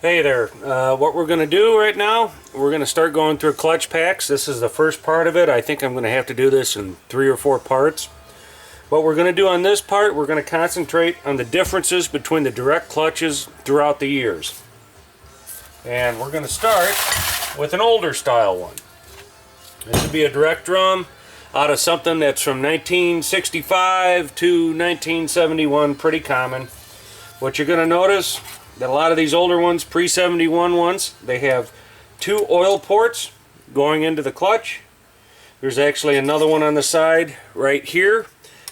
Hey there, what we're going to do right now, we're going to start going through clutch packs. This is the first part of it. I think I'm going to have to do this in 3 or 4 parts. What we're going to do on this part, we're going to concentrate on the differences between the direct clutches throughout the years. And we're going to start with an older style one. This would be a direct drum out of something that's from 1965 to 1971, pretty common. What you're going to notice that a lot of these older ones, pre-71 ones, they have 2 oil ports going into the clutch. There's actually another one on the side right here.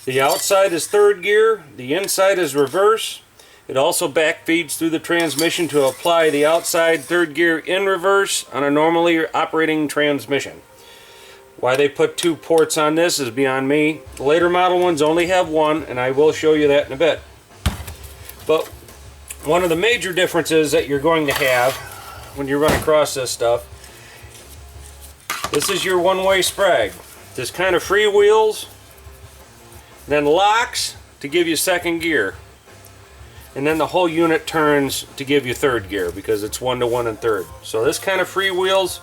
The outside is 3rd gear, the inside is reverse. It also backfeeds through the transmission to apply the outside 3rd gear in reverse on a normally operating transmission. Why they put 2 ports on this is beyond me. The later model ones only have 1, and I will show you that in a bit. But one of the major differences that you're going to have when you run across this stuff, this is your one-way Sprag. This kind of freewheels, then locks to give you 2nd gear, and then the whole unit turns to give you 3rd gear because it's 1 to 1 and 3rd. So this kind of freewheels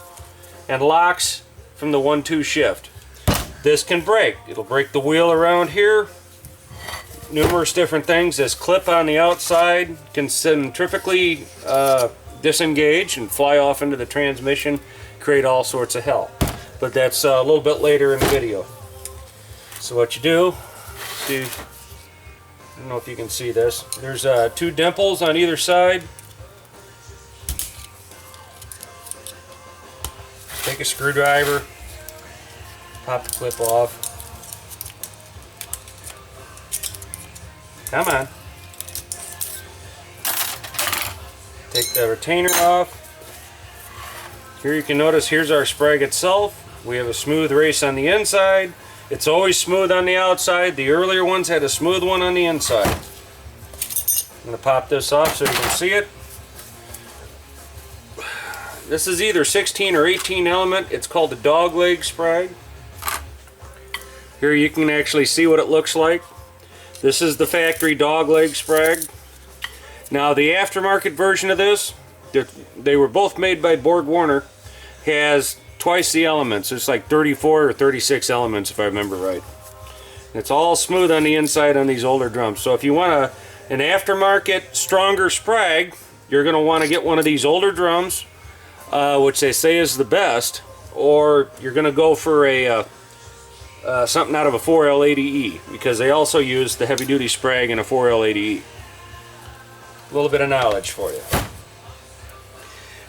and locks from the 1-2 shift. This can break. It'll break the wheel around here. Numerous different things. This clip on the outside can centrifugally disengage and fly off into the transmission, create all sorts of hell. But that's a little bit later in the video. So what you do, see, I don't know if you can see this. There's 2 dimples on either side. Take a screwdriver, pop the clip off. Come on. Take the retainer off. Here you can notice here's our Sprag itself. We have a smooth race on the inside. It's always smooth on the outside. The earlier ones had a smooth one on the inside. I'm going to pop this off so you can see it. This is either 16 or 18 element. It's called the dog leg Sprag. Here you can actually see what it looks like. This is the factory dog leg Sprag. Now the aftermarket version of this, they were both made by Borg Warner, has twice the elements. It's like 34 or 36 elements if I remember right. It's all smooth on the inside on these older drums. So if you want an aftermarket stronger Sprag, you're going to want to get one of these older drums, which they say is the best, or you're going to go for a something out of a 4L80E, because they also use the heavy duty Sprag in a 4L80E. A little bit of knowledge for you.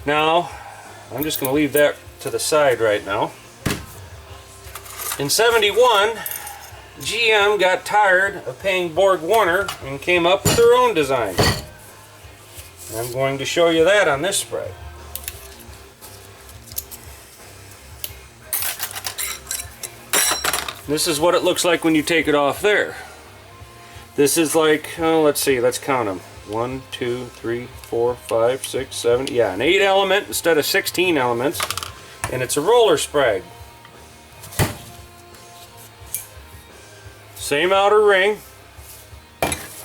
Now, I'm just going to leave that to the side right now. In 71, GM got tired of paying Borg Warner and came up with their own design. I'm going to show you that on this Sprag. This is what it looks like when you take it off there. This is like, oh, let's see, let's count them. 1, 2, 3, 4, 5, 6, 7, yeah, an 8 element instead of 16 elements. And it's a roller Sprag. Same outer ring.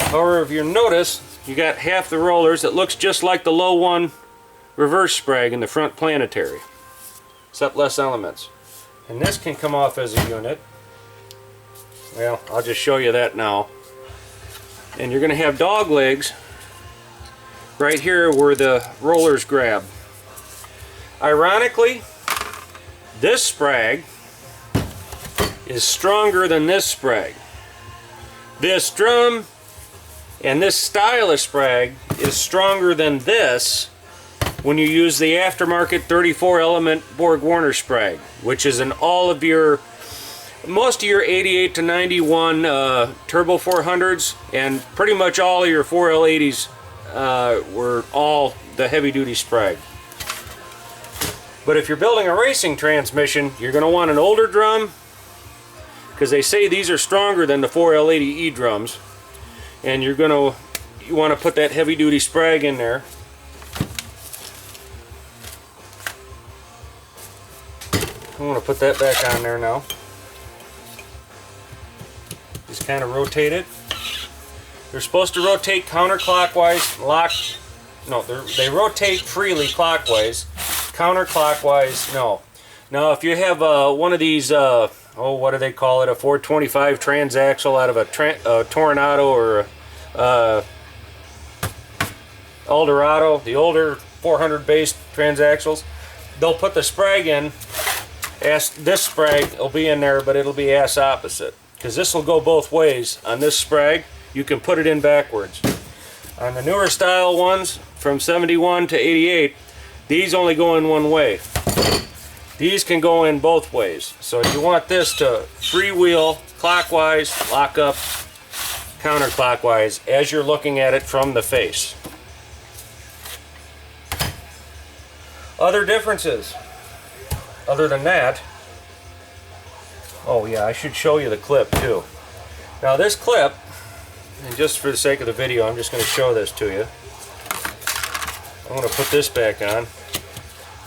However, if you notice, you got half the rollers. It looks just like the low one reverse Sprag in the front planetary, except less elements. And this can come off as a unit. Well, I'll just show you that now. And you're going to have dog legs right here where the rollers grab. Ironically, this Sprag is stronger than this Sprag. This drum and this style of Sprag is stronger than this when you use the aftermarket 34 element Borg Warner Sprag, which is in all of your, most of your 88 to 91 Turbo 400s, and pretty much all of your 4L80s were all the heavy duty Sprag. But if you're building a racing transmission, you're going to want an older drum, because they say these are stronger than the 4L80E drums, and you want to put that heavy duty Sprag in there. I want to put that back on there now. Just kind of rotate it. They're supposed to rotate counterclockwise, lock No, they rotate freely clockwise. Counterclockwise, no. Now, if you have one of these, oh, what do they call it? A 425 transaxle out of a Tornado or a Eldorado, the older 400 based transaxles, they'll put the Sprag in. This Sprag will be in there, but it'll be ass opposite, because this will go both ways. On this Sprag, you can put it in backwards. On the newer style ones from 71 to 88, these only go in one way. These can go in both ways. So you want this to freewheel clockwise, lock up counterclockwise as you're looking at it from the face. Other differences, other than that, oh yeah, I should show you the clip too. Now this clip, and just for the sake of the video, I'm just going to show this to you. I'm going to put this back on.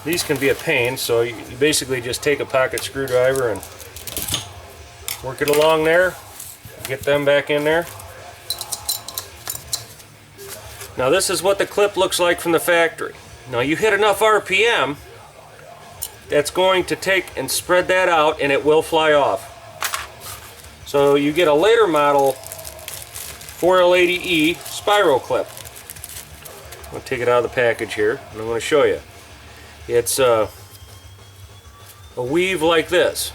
These can be a pain, so you basically just take a pocket screwdriver and work it along there, get them back in there. Now this is what the clip looks like from the factory. Now you hit enough RPM, that's going to take and spread that out, and it will fly off. So you get a later model 4L80E spiral clip. I'm going to take it out of the package here, and I'm going to show you. It's a weave like this,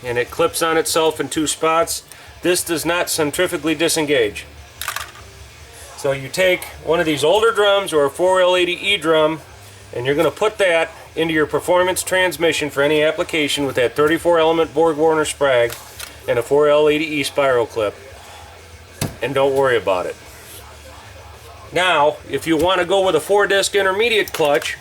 and it clips on itself in 2 spots. This does not centrifugally disengage. So you take one of these older drums or a 4L80E drum, and you're going to put that into your performance transmission for any application with that 34 element Borg-Warner Sprag and a 4L80E spiral clip, and don't worry about it. Now, if you want to go with a 4-disc intermediate clutch,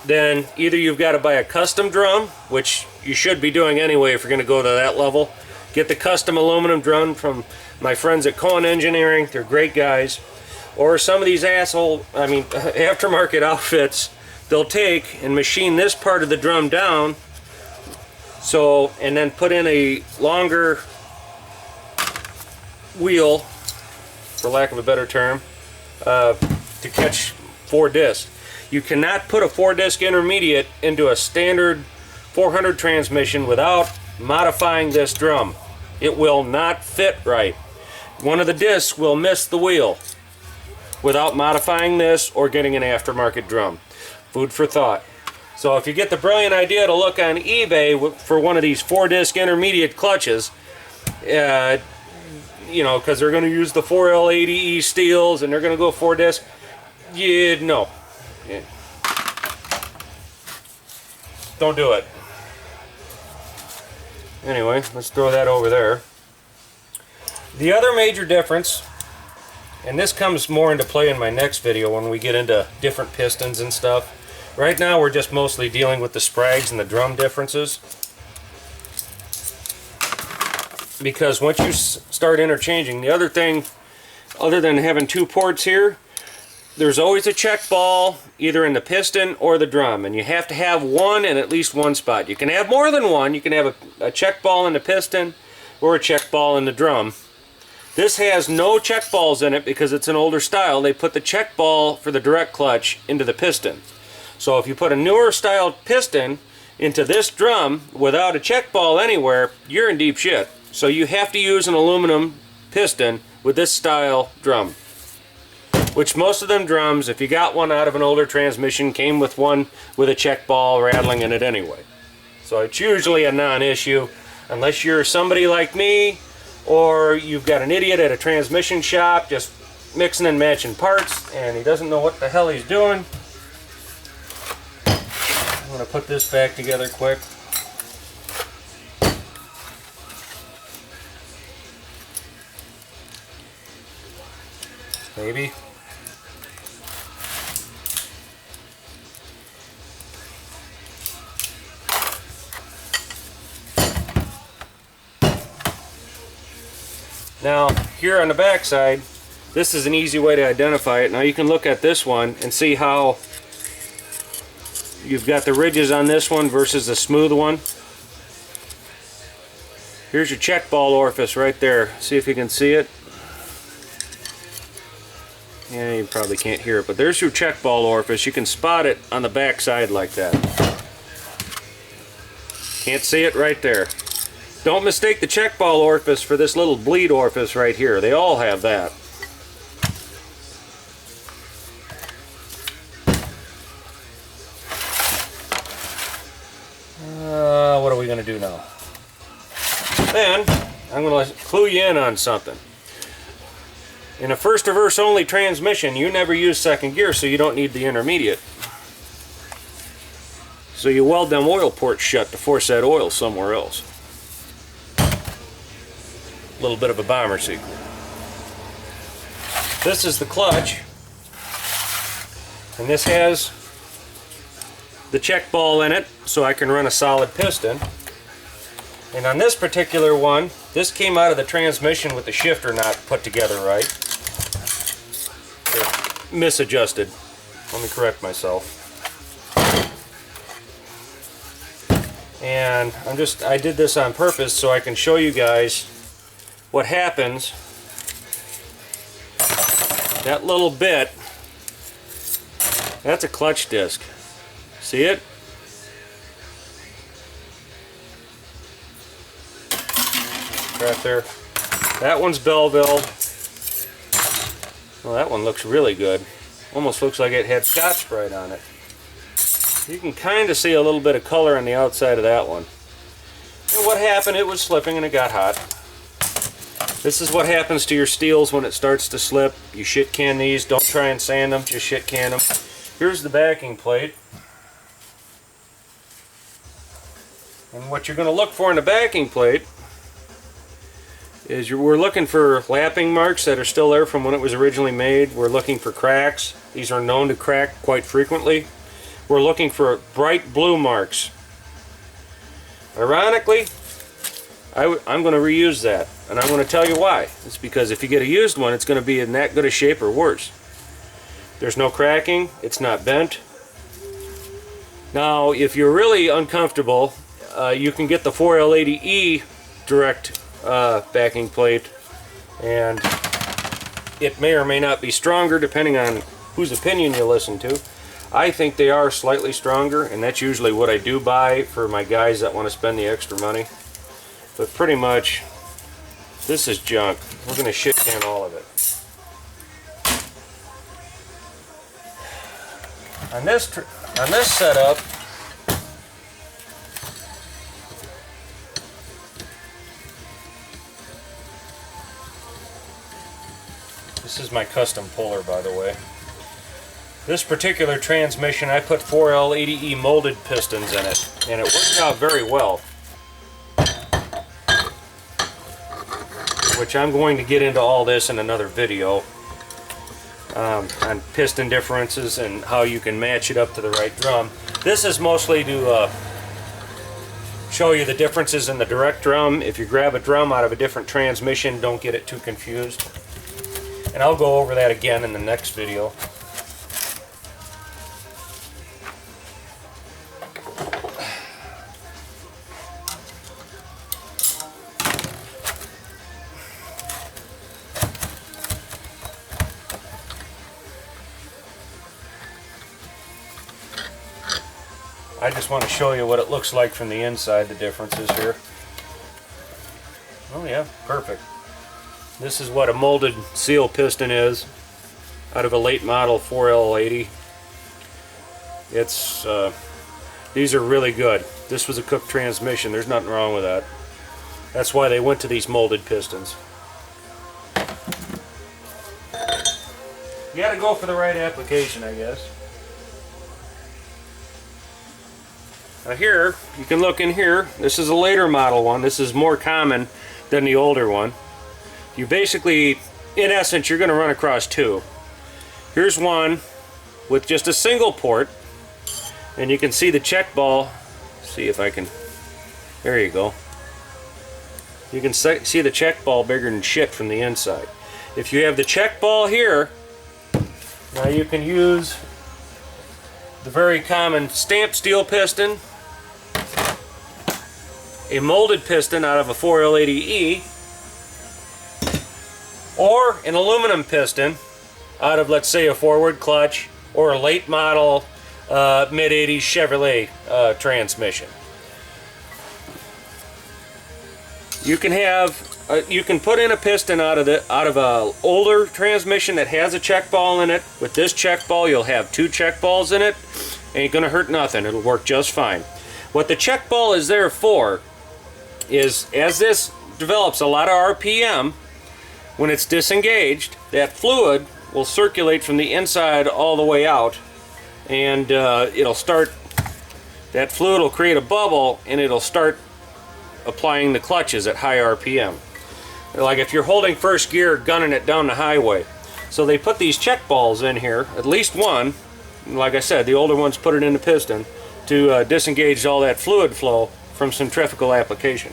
then either you've got to buy a custom drum, which you should be doing anyway if you're going to go to that level. Get the custom aluminum drum from my friends at Cohen Engineering. They're great guys. Or some of these aftermarket outfits, they'll take and machine this part of the drum down, and then put in a longer wheel, for lack of a better term, to catch 4 discs. You cannot put a 4-disc intermediate into a standard 400 transmission without modifying this drum. It will not fit right. One of the discs will miss the wheel without modifying this or getting an aftermarket drum. Food for thought. So if you get the brilliant idea to look on eBay for one of these 4-disc intermediate clutches, because they're going to use the 4L80E steels and they're going to go 4-disc, no. Don't do it. Anyway, let's throw that over there. The other major difference, and this comes more into play in my next video when we get into different pistons and stuff. Right now we're just mostly dealing with the Sprags and the drum differences. Because once you start interchanging, the other thing, other than having 2 ports here, there's always a check ball either in the piston or the drum, and you have to have one in at least one spot. You can have more than one. You can have a check ball in the piston or a check ball in the drum. This has no check balls in it because it's an older style. They put the check ball for the direct clutch into the piston. So if you put a newer style piston into this drum without a check ball anywhere, you're in deep shit. So you have to use an aluminum piston with this style drum. Which most of them drums, if you got one out of an older transmission, came with one with a check ball rattling in it anyway. So it's usually a non-issue, unless you're somebody like me, or you've got an idiot at a transmission shop just mixing and matching parts, and he doesn't know what the hell he's doing. I'm going to put this back together quick. Maybe. Now, here on the back side, this is an easy way to identify it. Now you can look at this one and see how you've got the ridges on this one versus the smooth one. Here's your check ball orifice right there. See if you can see it. Yeah, you probably can't hear it, but there's your check ball orifice. You can spot it on the back side like that. Can't see it right there. Don't mistake the check ball orifice for this little bleed orifice right here. They all have that. What are we going to do now? Then, I'm going to clue you in on something. In a first reverse only transmission, you never use second gear, so you don't need the intermediate. So you weld them oil ports shut to force that oil somewhere else. A little bit of a bomber secret. This is the clutch, and this has the check ball in it, so I can run a solid piston. And on this particular one, this came out of the transmission with the shifter not put together right. Misadjusted. Let me correct myself. And I did this on purpose so I can show you guys what happens. That little bit, that's a clutch disc. See it? Right there. That one's Belleville. Well, that one looks really good. Almost looks like it had Scotch Brite on it. You can kind of see a little bit of color on the outside of that one. And what happened, it was slipping and it got hot. This is what happens to your steels when it starts to slip. You shit can these. Don't try and sand them, just shit can them. Here's the backing plate. And what you're going to look for in the backing plate is we're looking for lapping marks that are still there from when it was originally made. We're looking for cracks. These are known to crack quite frequently. We're looking for bright blue marks. Ironically, I'm going to reuse that, and I'm going to tell you why. It's because if you get a used one, it's going to be in that good a shape or worse. There's no cracking, it's not bent. Now, if you're really uncomfortable, you can get the 4L80E direct backing plate, and it may or may not be stronger depending on whose opinion you listen to. I think they are slightly stronger, and that's usually what I do buy for my guys that want to spend the extra money. But pretty much, this is junk. We're going to shit can all of it. On this setup, this is my custom puller, by the way. This particular transmission, I put 4L80E molded pistons in it, and it worked out very well. Which I'm going to get into all this in another video on piston differences and how you can match it up to the right drum. This is mostly to show you the differences in the direct drum. If you grab a drum out of a different transmission, don't get it too confused. And I'll go over that again in the next video. I just want to show you what it looks like from the inside, the differences here. Oh yeah, perfect. This is what a molded seal piston is out of a late model 4L80. It's these are really good. This was a Cook transmission. There's nothing wrong with that. That's why they went to these molded pistons. You gotta go for the right application, I guess. Now here, you can look in here. This is a later model one. This is more common than the older one. You basically, in essence, you're going to run across two. Here's one with just a single port, and you can see the check ball. See if I can, there you go. You can see the check ball bigger than shit from the inside. If you have the check ball here, now you can use the very common stamped steel piston, a molded piston out of a 4L80E, or an aluminum piston out of, let's say, a forward clutch or a late model mid-80s Chevrolet transmission. You can have you can put in a piston out of a older transmission that has a check ball in it. With this check ball, you'll have 2 check balls in it. Ain't gonna hurt nothing. It'll work just fine. What the check ball is there for is, as this develops a lot of RPM, when it's disengaged, that fluid will circulate from the inside all the way out, and it'll start, that fluid will create a bubble, and it'll start applying the clutches at high RPM. Like if you're holding first gear, gunning it down the highway. So they put these check balls in here, at least one. Like I said, the older ones put it in the piston to disengage all that fluid flow from centrifugal application.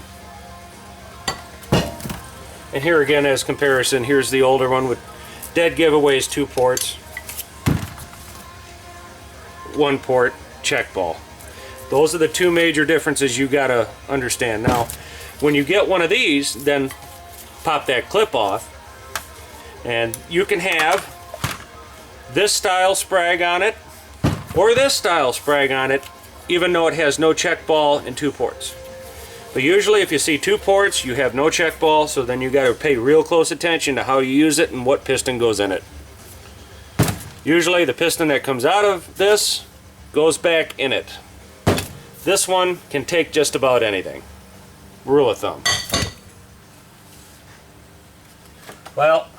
And here again, as comparison, here's the older one with dead giveaways, 2 ports, 1 port, check ball. Those are the 2 major differences you gotta understand. Now, when you get one of these, then pop that clip off, and you can have this style Sprag on it, or this style Sprag on it, even though it has no check ball and 2 ports. But usually if you see 2 ports, you have no check ball, so then you got to pay real close attention to how you use it and what piston goes in it. Usually the piston that comes out of this goes back in it. This one can take just about anything. Rule of thumb. Well,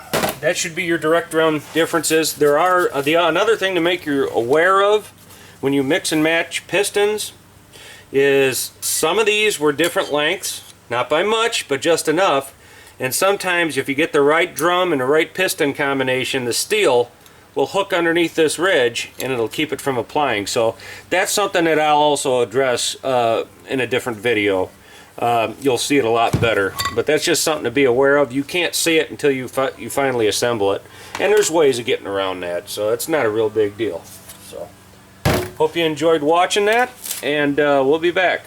that should be your direct run differences. There are another thing to make you aware of when you mix and match pistons is some of these were different lengths, not by much, but just enough. And sometimes if you get the right drum and the right piston combination, the steel will hook underneath this ridge and it'll keep it from applying. So that's something that I'll also address in a different video. You'll see it a lot better, but that's just something to be aware of. You can't see it until you finally assemble it, and there's ways of getting around that, so it's not a real big deal. So hope you enjoyed watching that, and we'll be back.